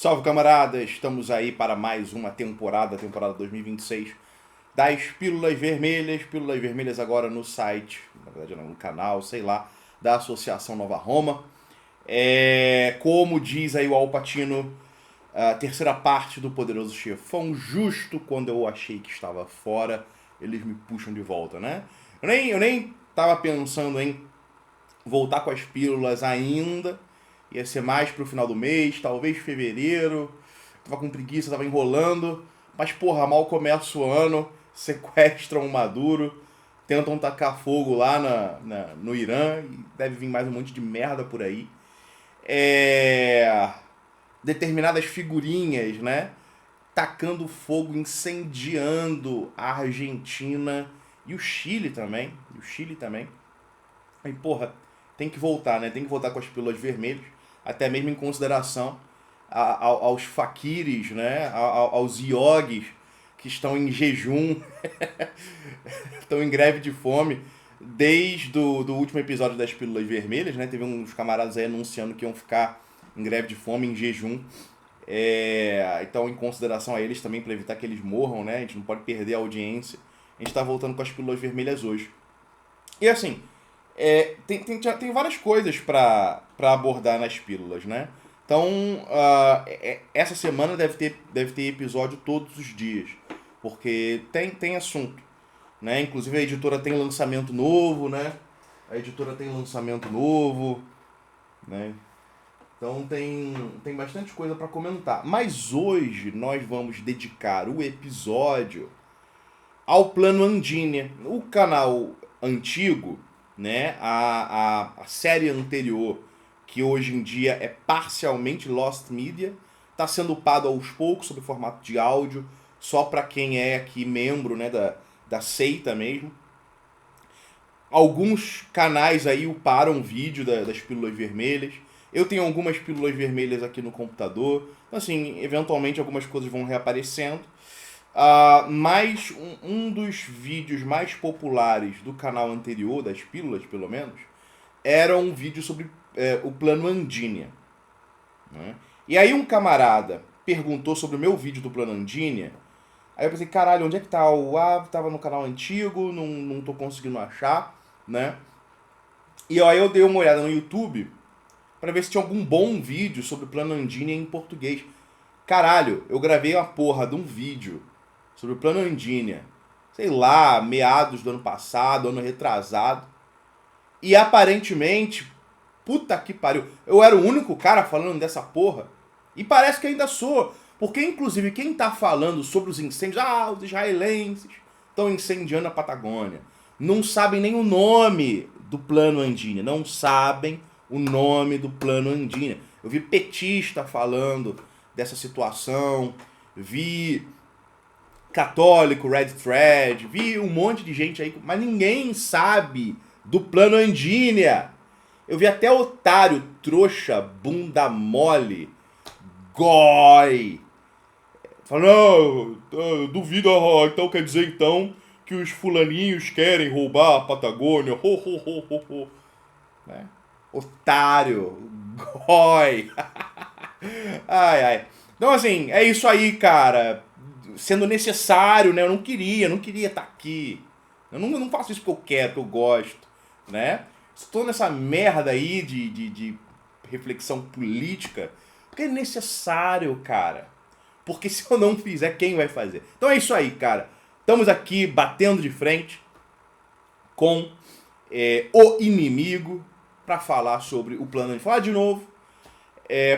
Salve, camarada! Estamos aí para mais uma temporada 2026 das Pílulas Vermelhas agora no site, na verdade não, no canal, sei lá, da Associação Nova Roma. Como diz aí o Al Pacino, a terceira parte do Poderoso Chefão, justo quando eu achei que estava fora, eles me puxam de volta, né? Eu nem tava pensando em voltar com as pílulas ainda. Ia ser mais pro final do mês, talvez fevereiro. Tava com preguiça, tava enrolando. Mas, porra, mal começa o ano, sequestram o Maduro, tentam tacar fogo lá no Irã e deve vir mais um monte de merda por aí. Determinadas figurinhas, né? Tacando fogo, incendiando a Argentina e o Chile também. Aí, porra, tem que voltar, né? Tem que voltar com as pílulas vermelhas, até mesmo em consideração aos faquires, né? Aos iogues que estão em jejum, estão em greve de fome, desde do último episódio das pílulas vermelhas, né? Teve uns camaradas aí anunciando que iam ficar em greve de fome, em jejum. Então, em consideração a eles também, para evitar que eles morram, né? A gente não pode perder a audiência. A gente está voltando com as pílulas vermelhas hoje. E assim, tem várias coisas para abordar nas pílulas, né? Então, essa semana deve ter episódio todos os dias, porque tem assunto, né? Inclusive a editora tem lançamento novo, né? A editora tem lançamento novo, né? Então tem bastante coisa para comentar. Mas hoje nós vamos dedicar o episódio ao Plano Andínia. O canal antigo, né, a série anterior, que hoje em dia é parcialmente Lost Media, está sendo upado aos poucos sob formato de áudio, só para quem é aqui membro, né, da seita mesmo. Alguns canais aí uparam vídeo das pílulas vermelhas. Eu tenho algumas pílulas vermelhas aqui no computador. Então, assim, eventualmente algumas coisas vão reaparecendo. Mas um dos vídeos mais populares do canal anterior, das pílulas pelo menos, era um vídeo sobre o plano Andínia. Né? E aí um camarada perguntou sobre o meu vídeo do plano Andínia. Aí eu pensei, caralho, onde é que tá o... tava no canal antigo, não tô conseguindo achar, né? E aí eu dei uma olhada no YouTube pra ver se tinha algum bom vídeo sobre o plano Andínia em português. Caralho, eu gravei uma porra de um vídeo sobre o plano Andínia, sei lá, meados do ano passado, ano retrasado. E aparentemente, puta que pariu, eu era o único cara falando dessa porra. E parece que ainda sou. Porque, inclusive, quem tá falando sobre os incêndios, os israelenses estão incendiando a Patagônia. Não sabem nem o nome do plano Andínia. Não sabem o nome do plano Andínia. Eu vi petista falando dessa situação. Vi católico, Red Thread, vi um monte de gente aí, mas ninguém sabe do plano Andínia. Eu vi até otário, trouxa, bunda mole, goi, falando, não, duvido, então quer dizer então que os fulaninhos querem roubar a Patagônia, ho, ho, ho, ho, ho. Né? Otário, goi. Ai, ai. Então, assim, é isso aí, cara. Sendo necessário, né? Eu não queria estar aqui. Eu não faço isso porque eu quero, porque eu gosto, né? Estou nessa merda aí de reflexão política porque é necessário, cara. Porque se eu não fizer, quem vai fazer? Então é isso aí, cara. Estamos aqui batendo de frente com o inimigo para falar sobre o plano de falar de novo.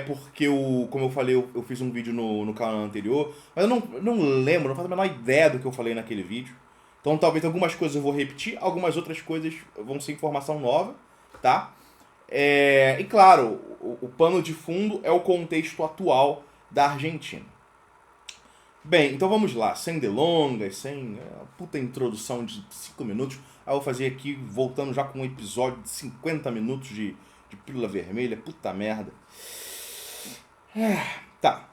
Porque, como eu falei, eu fiz um vídeo no canal anterior, mas eu não lembro, não faço a menor ideia do que eu falei naquele vídeo. Então talvez algumas coisas eu vou repetir, algumas outras coisas vão ser informação nova, tá? E claro, o pano de fundo é o contexto atual da Argentina. Bem, então vamos lá, sem delongas, sem puta introdução de 5 minutos. Aí eu vou fazer aqui, voltando já com um episódio de 50 minutos de Pílula Vermelha, puta merda. Tá.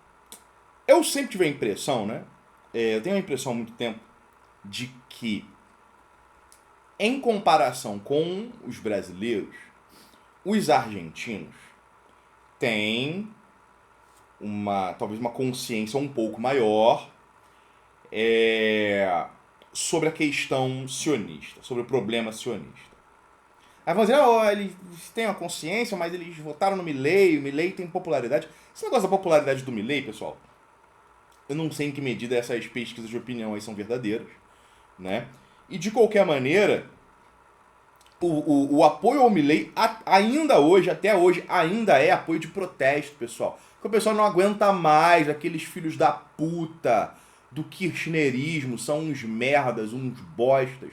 Eu sempre tive a impressão, né? Eu tenho a impressão há muito tempo de que, em comparação com os brasileiros, os argentinos têm talvez uma consciência um pouco maior sobre a questão sionista, sobre o problema sionista. Aí vão dizer, eles têm uma consciência, mas eles votaram no Milei, o Milei tem popularidade. Esse negócio da popularidade do Milei, pessoal, eu não sei em que medida essas pesquisas de opinião aí são verdadeiras, né? E de qualquer maneira, o apoio ao Milei ainda hoje, até hoje, ainda é apoio de protesto, pessoal. Porque o pessoal não aguenta mais aqueles filhos da puta do kirchnerismo, são uns merdas, uns bostas,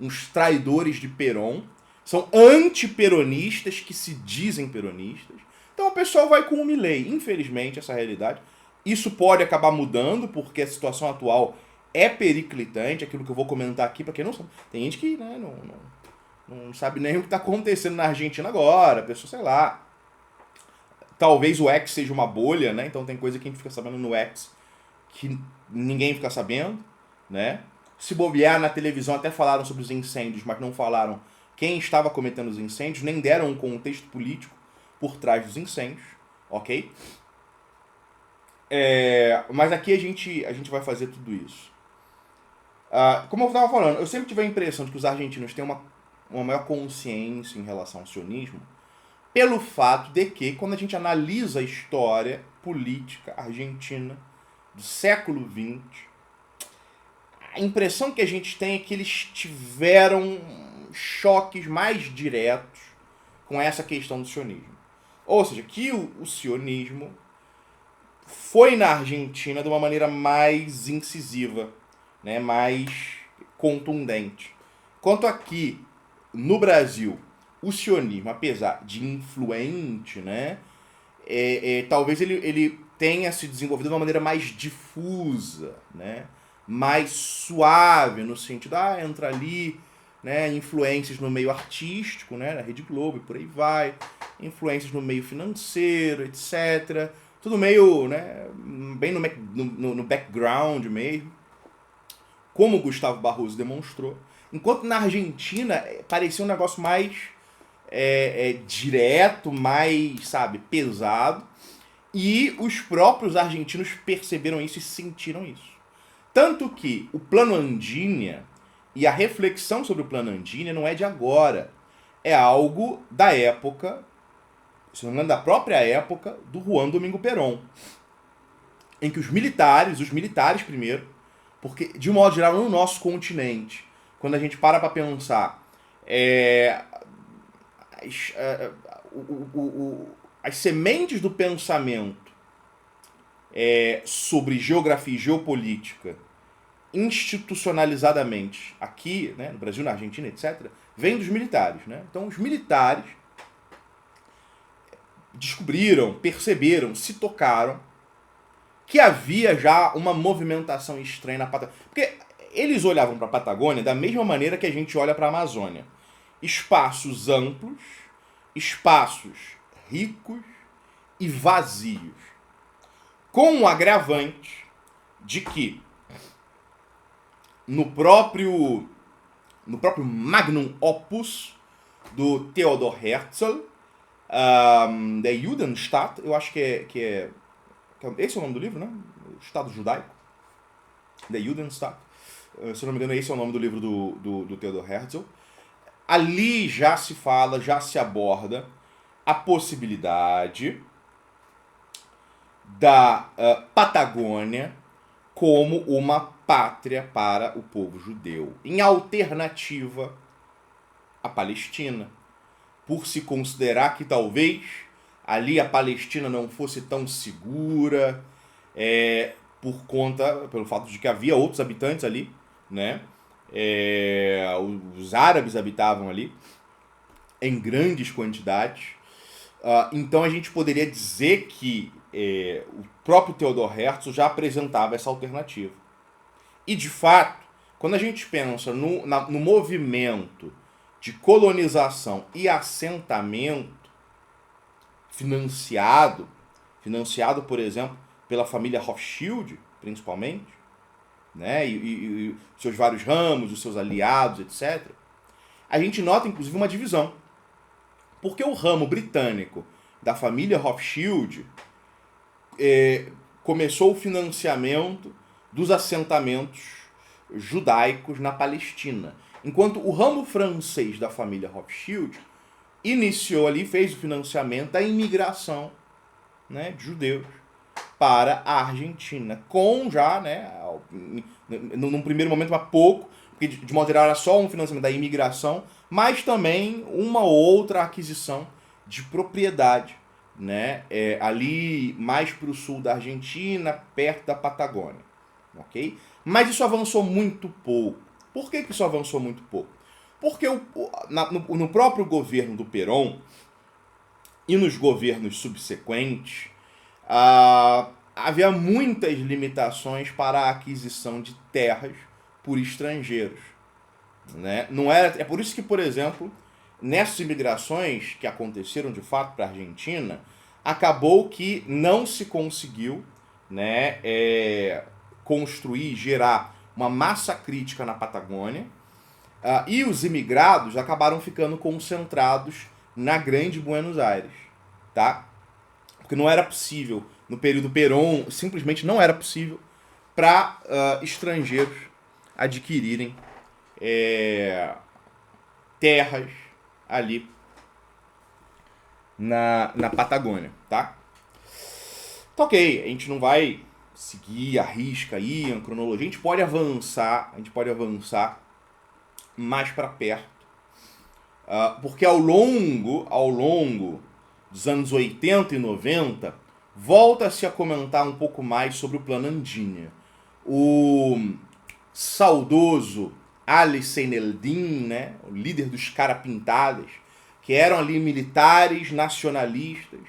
uns traidores de Perón. São antiperonistas que se dizem peronistas. Então o pessoal vai com o Milei. Infelizmente, essa é a realidade. Isso pode acabar mudando, porque a situação atual é periclitante. Aquilo que eu vou comentar aqui, para quem não sabe. Tem gente que não sabe nem o que está acontecendo na Argentina agora. A pessoa, sei lá. Talvez o X seja uma bolha, né? Então tem coisa que a gente fica sabendo no X que ninguém fica sabendo, né? Se bobear na televisão, até falaram sobre os incêndios, mas não falaram quem estava cometendo os incêndios, nem deram um contexto político por trás dos incêndios, ok? Mas aqui a gente vai fazer tudo isso. Como eu estava falando, eu sempre tive a impressão de que os argentinos têm uma maior consciência em relação ao sionismo, pelo fato de que, quando a gente analisa a história política argentina do século XX, a impressão que a gente tem é que eles tiveram choques mais diretos com essa questão do sionismo. Ou seja, que o sionismo foi na Argentina de uma maneira mais incisiva, né, mais contundente. Quanto aqui, no Brasil, o sionismo, apesar de influente, né, talvez ele tenha se desenvolvido de uma maneira mais difusa, né, mais suave, no sentido, entra ali, né, influências no meio artístico, né, na Rede Globo e por aí vai, influências no meio financeiro, etc. Tudo meio, né, bem no background mesmo, como o Gustavo Barroso demonstrou. Enquanto na Argentina parecia um negócio mais direto, mais, sabe, pesado. E os próprios argentinos perceberam isso e sentiram isso. Tanto que o Plano Andinha e a reflexão sobre o Plano Andinha não é de agora. É algo da época, se não me engano, da própria época do Juan Domingo Perón. Em que os militares primeiro, porque de um modo geral no nosso continente, quando a gente para pensar, as sementes do pensamento sobre geografia e geopolítica institucionalizadamente aqui, né, no Brasil, na Argentina, etc., vem dos militares, né? Então os militares descobriram, perceberam, se tocaram que havia já uma movimentação estranha na Patagônia. Porque eles olhavam para a Patagônia da mesma maneira que a gente olha para a Amazônia. Espaços amplos, espaços ricos e vazios. Com o agravante de que no próprio magnum opus do Theodor Herzl, Der Judenstaat, eu acho que esse é o nome do livro, né? O Estado Judaico. Der Judenstaat. Se não me engano, esse é o nome do livro do Theodor Herzl. Ali já se fala, já se aborda a possibilidade da Patagônia como uma pátria para o povo judeu, em alternativa à Palestina, por se considerar que talvez ali a Palestina não fosse tão segura, pelo fato de que havia outros habitantes ali, né? Os árabes habitavam ali em grandes quantidades. Então a gente poderia dizer que o próprio Theodor Herzl já apresentava essa alternativa. E de fato, quando a gente pensa no movimento de colonização e assentamento financiado, por exemplo, pela família Rothschild, principalmente, né, e seus vários ramos, os seus aliados, etc., a gente nota, inclusive, uma divisão. Porque o ramo britânico da família Rothschild começou o financiamento dos assentamentos judaicos na Palestina. Enquanto o ramo francês da família Rothschild iniciou ali, fez o financiamento da imigração, né, de judeus para a Argentina, com já, né, num primeiro momento, mas pouco, porque de modo geral era só um financiamento da imigração, mas também uma outra aquisição de propriedade, né, ali mais para o sul da Argentina, perto da Patagônia, ok? Mas isso avançou muito pouco. Por que isso avançou muito pouco? Porque no próprio governo do Perón e nos governos subsequentes, havia muitas limitações para a aquisição de terras por estrangeiros, né? Não era, é por isso que, por exemplo, nessas imigrações que aconteceram de fato para a Argentina, acabou que não se conseguiu, né, construir, gerar uma massa crítica na Patagônia, e os imigrados acabaram ficando concentrados na Grande Buenos Aires, tá? Porque não era possível, no período Perón, simplesmente não era possível para estrangeiros adquirirem terras ali na Patagônia, tá? Tá, ok, a gente não vai seguir a risca aí, a cronologia, a gente pode avançar mais para perto, porque ao longo dos anos 80 e 90, volta-se a comentar um pouco mais sobre o Plano Andinha. O saudoso Ali Seyneldin, né, o líder dos Carapintadas, que eram ali militares nacionalistas,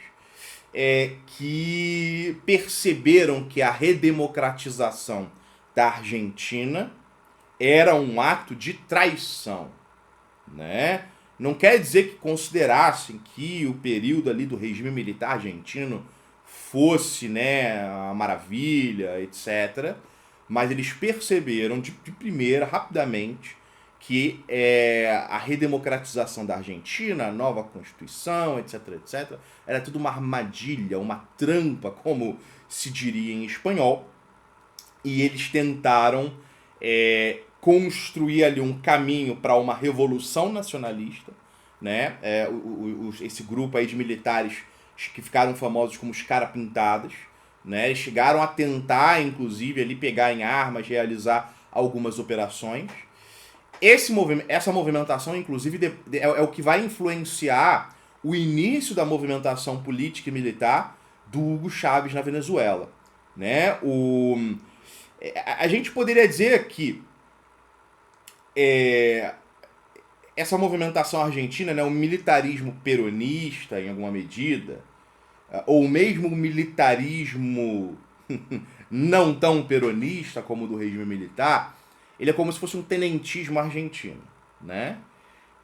que perceberam que a redemocratização da Argentina era um ato de traição, né? Não quer dizer que considerassem que o período ali do regime militar argentino fosse, né, a maravilha, etc. Mas eles perceberam de primeira, rapidamente, que a redemocratização da Argentina, a nova Constituição, etc., etc., era tudo uma armadilha, uma trampa, como se diria em espanhol, e eles tentaram construir ali um caminho para uma revolução nacionalista, né? Esse grupo aí de militares que ficaram famosos como os Carapintadas, né? Eles chegaram a tentar, inclusive, ali pegar em armas, realizar algumas operações. Essa movimentação, inclusive, é o que vai influenciar o início da movimentação política e militar do Hugo Chávez na Venezuela, né? A gente poderia dizer que essa movimentação argentina, né, o militarismo peronista, em alguma medida, ou mesmo o militarismo não tão peronista como o do regime militar, ele é como se fosse um tenentismo argentino, né?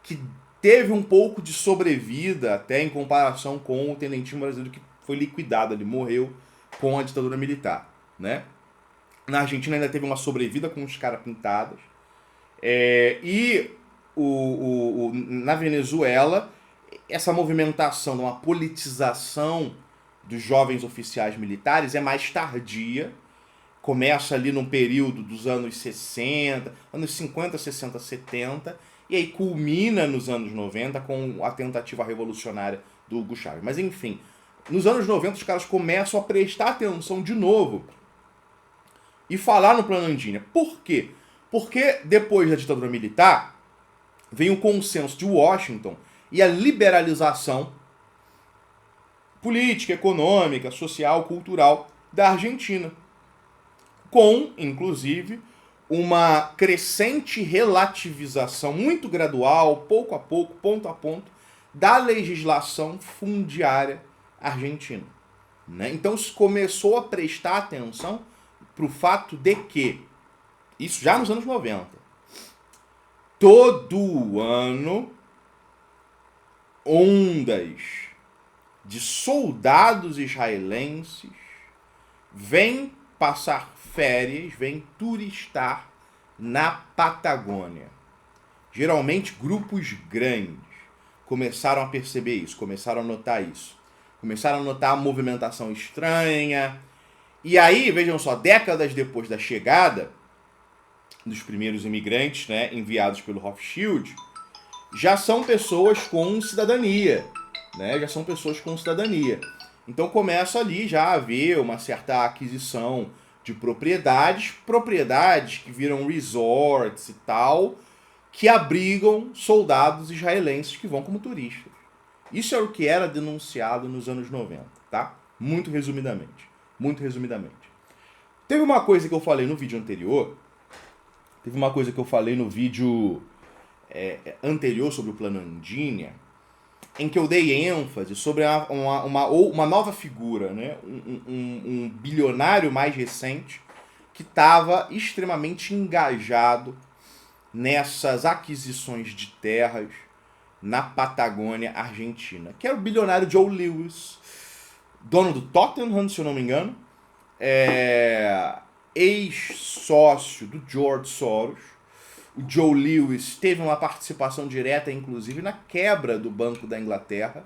Que teve um pouco de sobrevida até em comparação com o tenentismo brasileiro, que foi liquidado, ele morreu com a ditadura militar, né? Na Argentina ainda teve uma sobrevida com os Carapintadas, na Venezuela, essa movimentação, uma politização dos jovens oficiais militares é mais tardia, começa ali num período dos anos 60, anos 50, 60, 70, e aí culmina nos anos 90 com a tentativa revolucionária do Hugo Chávez. Mas enfim, nos anos 90 os caras começam a prestar atenção de novo e falar no Plano Andinha. Por quê? Porque depois da ditadura militar, vem o consenso de Washington e a liberalização política, econômica, social, cultural da Argentina, com, inclusive, uma crescente relativização muito gradual, pouco a pouco, ponto a ponto, da legislação fundiária argentina, né? Então se começou a prestar atenção para o fato de que, isso já nos anos 90, todo ano, ondas de soldados israelenses vêm passar férias, vêm turistar na Patagônia. Geralmente grupos grandes começaram a perceber isso, começaram a notar isso. começaram a notar a movimentação estranha. E aí, vejam só, décadas depois da chegada dos primeiros imigrantes, né, enviados pelo Rothschild, já são pessoas com cidadania, né? Já são pessoas com cidadania. Então começa ali já a haver uma certa aquisição de propriedades que viram resorts e tal, que abrigam soldados israelenses que vão como turistas. Isso é o que era denunciado nos anos 90, tá? Muito resumidamente. Muito resumidamente. Teve uma coisa que eu falei no vídeo anterior, anterior sobre o plano Andínia, em que eu dei ênfase sobre uma nova figura, né? Um bilionário mais recente que estava extremamente engajado nessas aquisições de terras na Patagônia Argentina, que era o bilionário Joe Lewis, dono do Tottenham, se eu não me engano, ex-sócio do George Soros. O Joe Lewis teve uma participação direta, inclusive, na quebra do Banco da Inglaterra,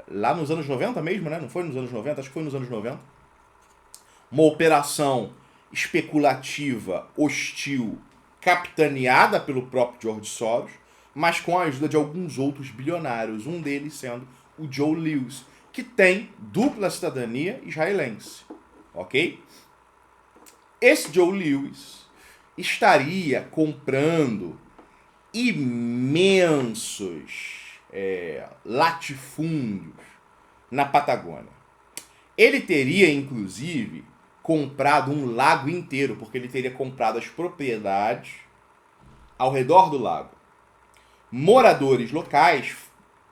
lá nos anos 90 mesmo, né? Não foi nos anos 90? Acho que foi nos anos 90. Uma operação especulativa, hostil, capitaneada pelo próprio George Soros, mas com a ajuda de alguns outros bilionários, um deles sendo o Joe Lewis, que tem dupla cidadania israelense, ok? Esse Joe Lewis estaria comprando imensos latifúndios na Patagônia. Ele teria, inclusive, comprado um lago inteiro, porque ele teria comprado as propriedades ao redor do lago. Moradores locais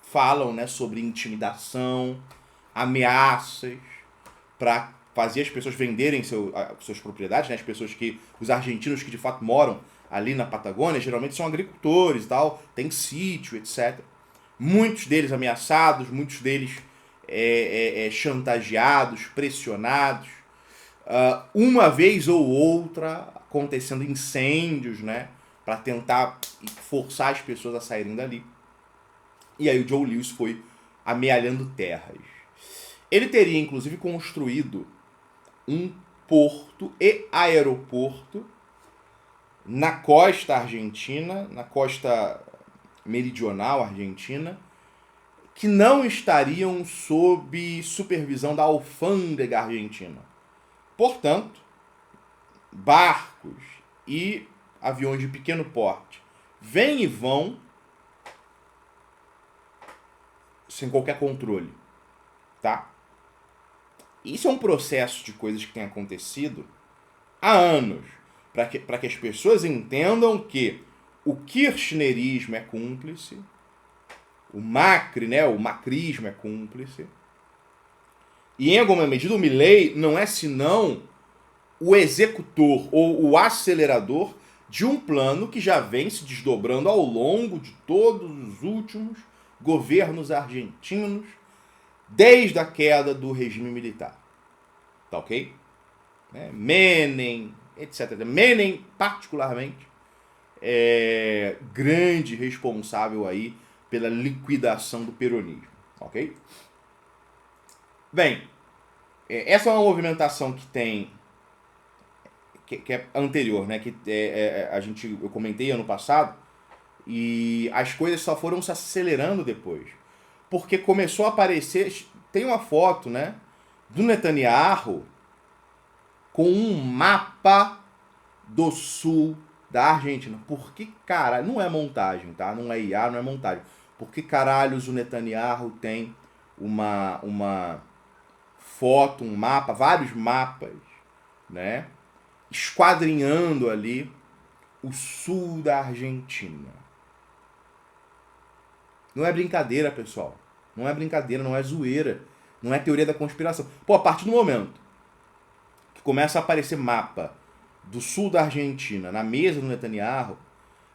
falam, né, sobre intimidação, ameaças para fazer as pessoas venderem suas propriedades, né? Os argentinos que de fato moram ali na Patagônia, geralmente são agricultores e tal, tem sítio, etc. Muitos deles ameaçados, muitos deles chantageados, pressionados. Uma vez ou outra acontecendo incêndios, né? Para tentar forçar as pessoas a saírem dali. E aí o Joe Lewis foi amealhando terras. Ele teria, inclusive, construído um porto e aeroporto na costa argentina, na costa meridional argentina, que não estariam sob supervisão da alfândega argentina. Portanto, barcos e aviões de pequeno porte vêm e vão sem qualquer controle, tá? Isso é um processo de coisas que tem acontecido há anos, para que as pessoas entendam que o kirchnerismo é cúmplice, o Macri, né, o macrismo é cúmplice, e em alguma medida o Milei não é senão o executor ou o acelerador de um plano que já vem se desdobrando ao longo de todos os últimos governos argentinos, desde a queda do regime militar. Tá ok? Menem, etc. Menem, particularmente, é grande responsável aí pela liquidação do peronismo. Ok? Bem, essa é uma movimentação que tem... que é anterior, né? Eu comentei ano passado, e as coisas só foram se acelerando depois. Porque começou a aparecer... Tem uma foto, né, do Netanyahu com um mapa do sul da Argentina. Por que caralho... Não é montagem, tá? Não é IA, não é montagem. Por que caralhos o Netanyahu tem uma foto, um mapa, vários mapas, né, esquadrinhando ali o sul da Argentina? Não é brincadeira, pessoal. Não é brincadeira, não é zoeira. Não é teoria da conspiração. Pô, a partir do momento que começa a aparecer mapa do sul da Argentina na mesa do Netanyahu,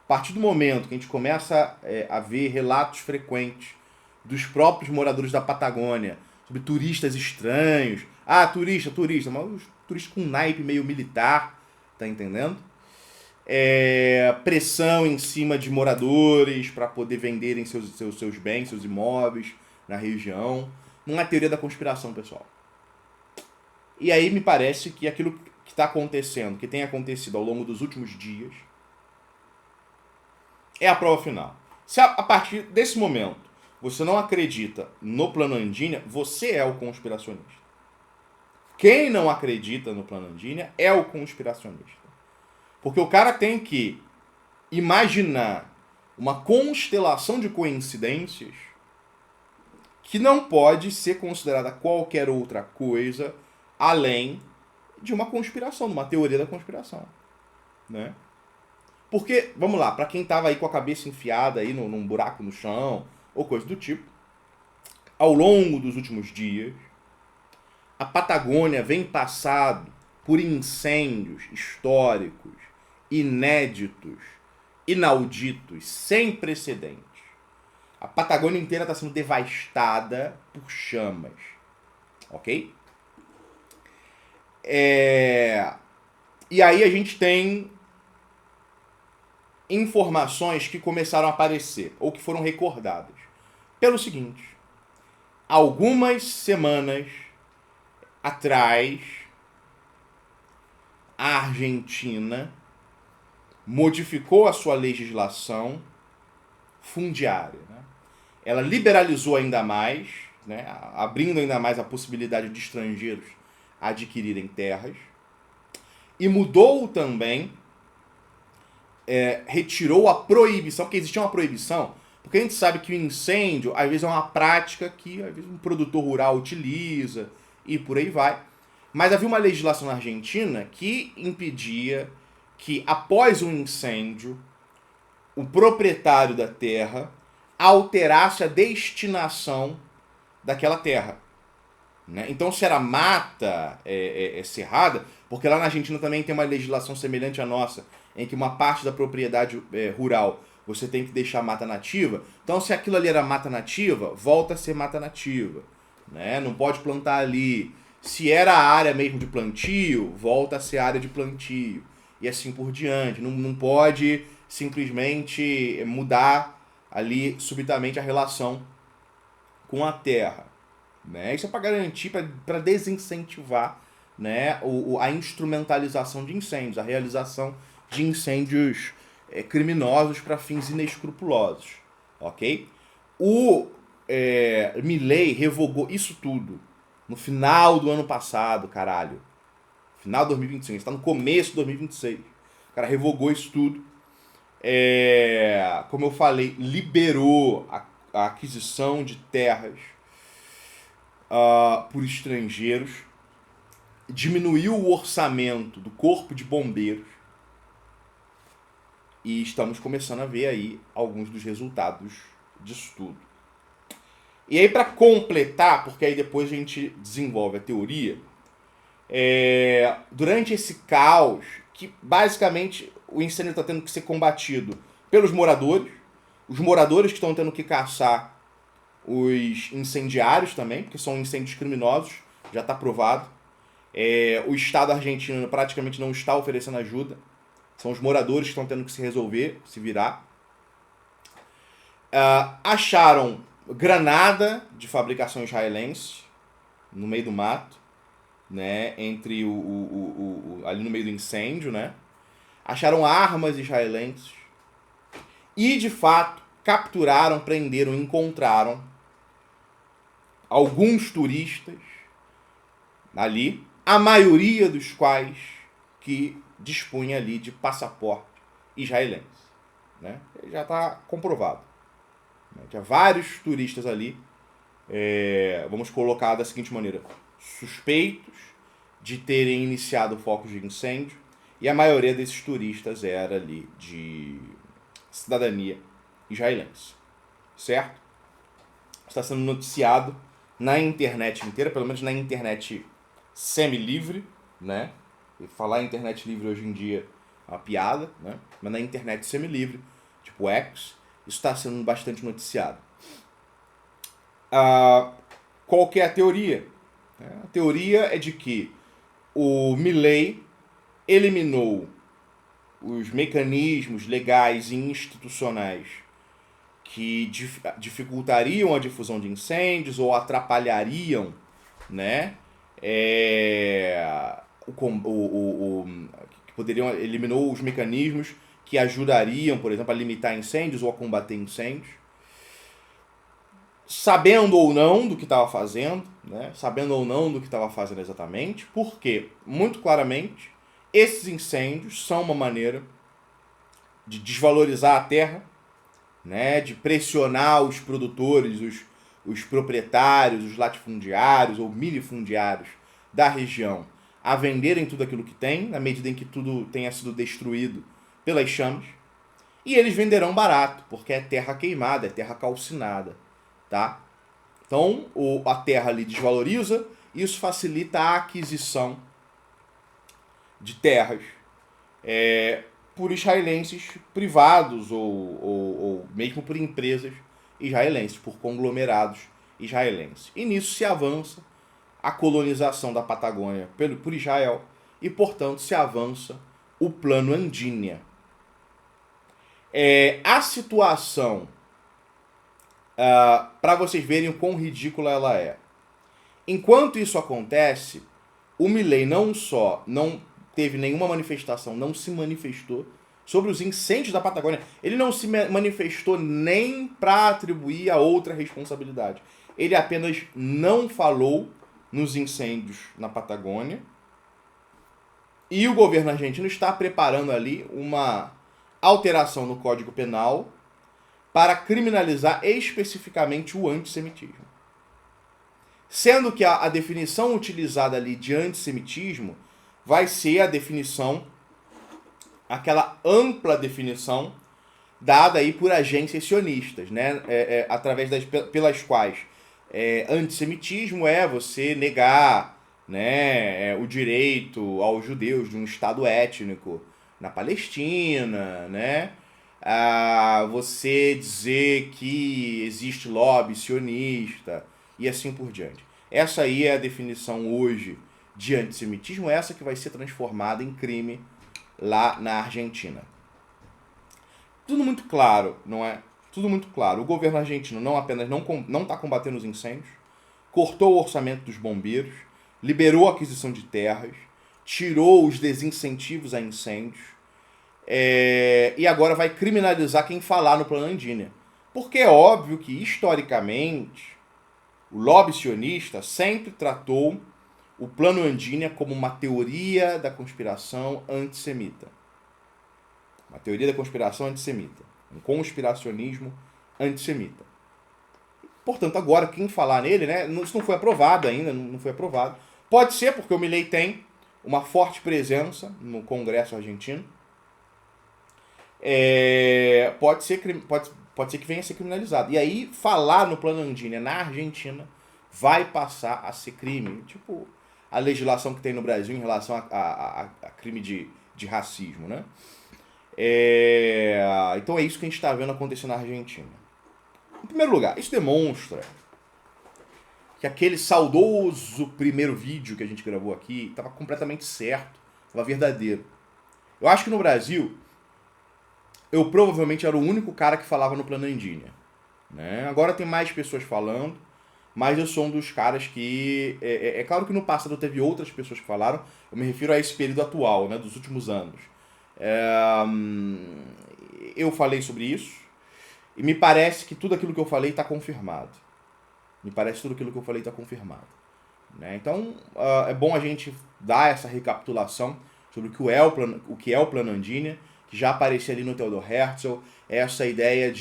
a partir do momento que a gente começa a ver relatos frequentes dos próprios moradores da Patagônia sobre turistas estranhos. Ah, turista, mas os turistas com naipe meio militar, tá entendendo? Pressão em cima de moradores para poder venderem seus bens, seus imóveis na região. não é teoria da conspiração, pessoal. E aí me parece que aquilo que está acontecendo, que tem acontecido ao longo dos últimos dias, é a prova final. Se a partir desse momento você não acredita no plano Andínia, você é o conspiracionista. Quem não acredita no plano Andínia é o conspiracionista. Porque o cara tem que imaginar uma constelação de coincidências que não pode ser considerada qualquer outra coisa além de uma conspiração, de uma teoria da conspiração, né? Porque, vamos lá, para quem tava aí com a cabeça enfiada aí num buraco no chão ou coisa do tipo, ao longo dos últimos dias, a Patagônia vem passado por incêndios históricos, inéditos, inauditos, sem precedentes. A Patagônia inteira está sendo devastada por chamas, ok? E aí a gente tem informações que começaram a aparecer, ou que foram recordadas. Pelo seguinte, algumas semanas atrás, a Argentina modificou a sua legislação fundiária, né? Ela liberalizou ainda mais, né, abrindo ainda mais a possibilidade de estrangeiros adquirirem terras, e mudou também, retirou a proibição, porque existia uma proibição, porque a gente sabe que o incêndio, às vezes, é uma prática que às vezes, um produtor rural utiliza, e por aí vai. Mas havia uma legislação na Argentina que impedia que, após um incêndio, o proprietário da terra alterasse a destinação daquela terra, né? Então, se era mata cerrada, porque lá na Argentina também tem uma legislação semelhante à nossa, em que uma parte da propriedade rural você tem que deixar mata nativa. Então, se aquilo ali era mata nativa, volta a ser mata nativa, né? Não pode plantar ali. Se era a área mesmo de plantio, volta a ser área de plantio. E assim por diante. Não pode simplesmente mudar ali subitamente a relação com a terra, né? Isso é para garantir, para desincentivar, né, a instrumentalização de incêndios, a realização de incêndios criminosos para fins inescrupulosos, ok? O Milei revogou isso tudo no final do ano passado, caralho. Final de 2025, está no começo de 2026. O cara revogou isso tudo. Como eu falei, liberou a aquisição de terras por estrangeiros, diminuiu o orçamento do Corpo de Bombeiros e estamos começando a ver aí alguns dos resultados disso tudo. E aí, para completar, porque aí depois a gente desenvolve a teoria, durante esse caos, que basicamente o incêndio está tendo que ser combatido pelos moradores, os moradores que estão tendo que caçar os incendiários também, porque são incêndios criminosos, já está provado. O Estado argentino praticamente não está oferecendo ajuda, são os moradores que estão tendo que se resolver, se virar. Acharam granada de fabricação israelense no meio do mato, né, entre ali no meio do incêndio, né? Acharam armas israelenses e, de fato, capturaram, prenderam, encontraram alguns turistas ali, a maioria dos quais que dispunha ali de passaporte israelense, né? Já está comprovado. Tinha vários turistas ali, vamos colocar da seguinte maneira, suspeitos de terem iniciado focos de incêndio, e a maioria desses turistas era ali de cidadania israelense, certo? Está sendo noticiado na internet inteira, pelo menos na internet semi-livre, né? E falar internet livre hoje em dia é uma piada, né? Mas na internet semi-livre, tipo X, isso está sendo bastante noticiado. Qual que é a teoria? A teoria é de que o Milei eliminou os mecanismos legais e institucionais que dificultariam a difusão de incêndios ou atrapalhariam, né, que poderiam eliminou os mecanismos que ajudariam, por exemplo, a limitar incêndios ou a combater incêndios, sabendo ou não do que estava fazendo, né, sabendo ou não do que estava fazendo exatamente, porque, muito claramente, esses incêndios são uma maneira de desvalorizar a terra, né, de pressionar os produtores, os proprietários, os latifundiários ou minifundiários da região a venderem tudo aquilo que tem, na medida em que tudo tenha sido destruído pelas chamas, e eles venderão barato, porque é terra queimada, é terra calcinada, tá? Então, a terra ali desvaloriza, isso facilita a aquisição de terras por israelenses privados ou mesmo por empresas israelenses, por conglomerados israelenses. E nisso se avança a colonização da Patagônia por Israel e, portanto, se avança o Plano Andínia. A situação, para vocês verem o quão ridícula ela é. Enquanto isso acontece, o Milei não só não teve nenhuma manifestação, não se manifestou sobre os incêndios da Patagônia. Ele não se manifestou nem para atribuir a outra responsabilidade. Ele apenas não falou nos incêndios na Patagônia. E o governo argentino está preparando ali uma alteração no Código Penal para criminalizar especificamente o antissemitismo. Sendo que a definição utilizada ali de antissemitismo vai ser a definição, aquela ampla definição dada aí por agências sionistas, né? Através pelas quais antissemitismo é você negar, né, o direito aos judeus de um estado étnico na Palestina, né? Você dizer que existe lobby sionista e assim por diante. Essa aí é a definição hoje de antissemitismo, essa que vai ser transformada em crime lá na Argentina. Tudo muito claro, não é? Tudo muito claro. O governo argentino não apenas não está combatendo os incêndios, cortou o orçamento dos bombeiros, liberou a aquisição de terras, tirou os desincentivos a incêndios, e agora vai criminalizar quem falar no Plano Andínia. Porque é óbvio que, historicamente, o lobby sionista sempre tratou o Plano Andínia como uma teoria da conspiração antissemita. Uma teoria da conspiração antissemita. Um conspiracionismo antissemita. Portanto, agora, quem falar nele, né, isso não foi aprovado ainda, não foi aprovado. Pode ser porque o Milei tem uma forte presença no Congresso argentino. Pode ser que venha a ser criminalizado. E aí, falar no Plano Andínia na Argentina vai passar a ser crime. Tipo a legislação que tem no Brasil em relação a crime de racismo, né? Então é isso que a gente está vendo acontecer na Argentina. Em primeiro lugar, isso demonstra que aquele saudoso primeiro vídeo que a gente gravou aqui estava completamente certo, estava verdadeiro. Eu acho que no Brasil, eu provavelmente era o único cara que falava no Plano Andínia, né? Agora tem mais pessoas falando, mas eu sou um dos caras que... É claro que no passado teve outras pessoas que falaram, eu me refiro a esse período atual, né, dos últimos anos. Eu falei sobre isso, e me parece que tudo aquilo que eu falei está confirmado. Né? Então, é bom a gente dar essa recapitulação sobre o que é o Plano Andínia, que já aparecia ali no Theodor Herzl, essa ideia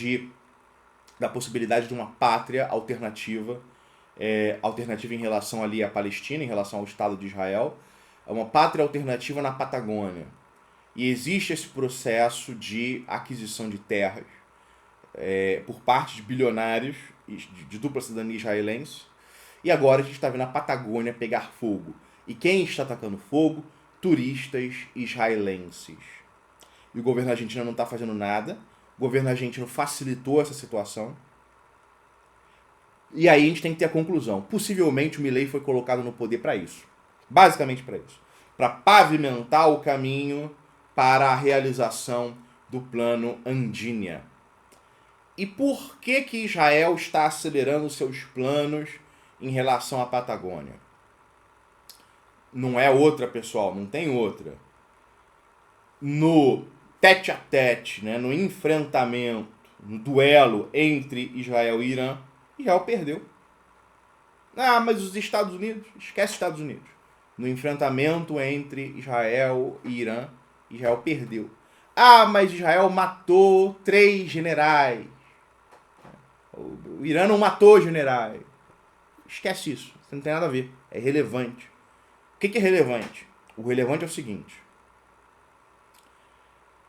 da possibilidade de uma pátria alternativa, alternativa em relação ali à Palestina, em relação ao Estado de Israel, uma pátria alternativa na Patagônia. E existe esse processo de aquisição de terras por parte de bilionários de dupla cidadania israelense. E agora a gente está vendo a Patagônia pegar fogo. E quem está atacando fogo? Turistas israelenses. E o governo argentino não está fazendo nada. O governo argentino facilitou essa situação. E aí a gente tem que ter a conclusão. Possivelmente o Milei foi colocado no poder para isso. Basicamente para isso. Para pavimentar o caminho para a realização do Plano Andínia. E por que Israel está acelerando seus planos em relação à Patagônia? Não é outra, pessoal, não tem outra. No tete-a-tete, né, no enfrentamento, no duelo entre Israel e Irã, Israel perdeu. Ah, mas os Estados Unidos, esquece Estados Unidos. No enfrentamento entre Israel e Irã, Israel perdeu. Ah, mas Israel matou 3 generais. O Irã não matou generais. Esquece isso, isso não tem nada a ver. É relevante. O que é relevante? O relevante é o seguinte.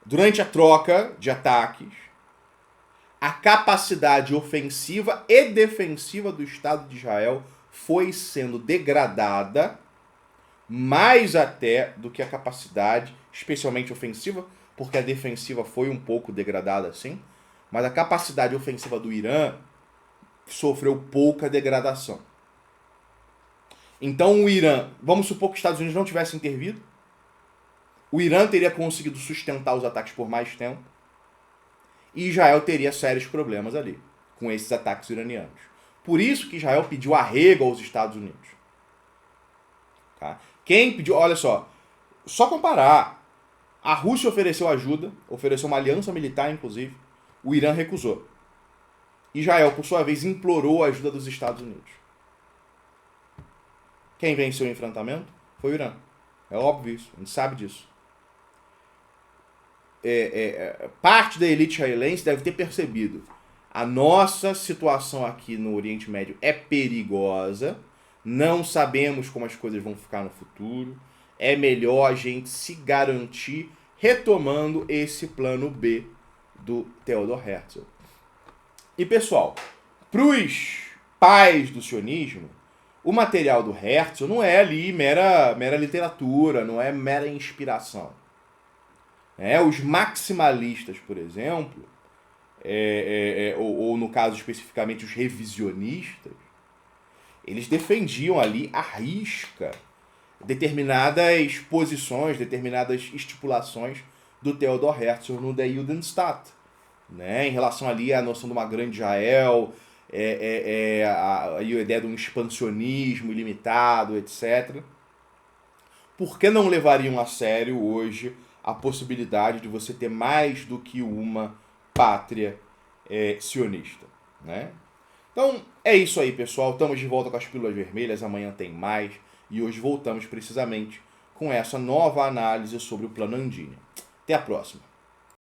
Durante a troca de ataques, a capacidade ofensiva e defensiva do Estado de Israel foi sendo degradada mais até do que a capacidade, especialmente ofensiva, porque a defensiva foi um pouco degradada sim, mas a capacidade ofensiva do Irã sofreu pouca degradação. Então o Irã, vamos supor que os Estados Unidos não tivessem intervido, o Irã teria conseguido sustentar os ataques por mais tempo e Israel teria sérios problemas ali com esses ataques iranianos. Por isso que Israel pediu arrego aos Estados Unidos. Tá? Quem pediu, olha só comparar. A Rússia ofereceu ajuda, ofereceu uma aliança militar, inclusive. O Irã recusou. Israel, por sua vez, implorou a ajuda dos Estados Unidos. Quem venceu o enfrentamento foi o Irã. É óbvio isso, a gente sabe disso. Parte da elite israelense deve ter percebido. A nossa situação aqui no Oriente Médio é perigosa. Não sabemos como as coisas vão ficar no futuro. É melhor a gente se garantir retomando esse plano B do Theodor Herzl. E pessoal, para os pais do sionismo, o material do Herzl não é ali mera literatura, não é mera inspiração. Os maximalistas, por exemplo, ou no caso especificamente os revisionistas, eles defendiam ali à risca determinadas posições, determinadas estipulações do Theodor Herzl no Der Judenstaat, né? Em relação ali à noção de uma grande Israel, a ideia de um expansionismo ilimitado, etc. Por que não levariam a sério hoje a possibilidade de você ter mais do que uma pátria sionista, né? Então, é isso aí, pessoal. Estamos de volta com as Pílulas Vermelhas. Amanhã tem mais. E hoje voltamos precisamente com essa nova análise sobre o Plano Andini. Até a próxima.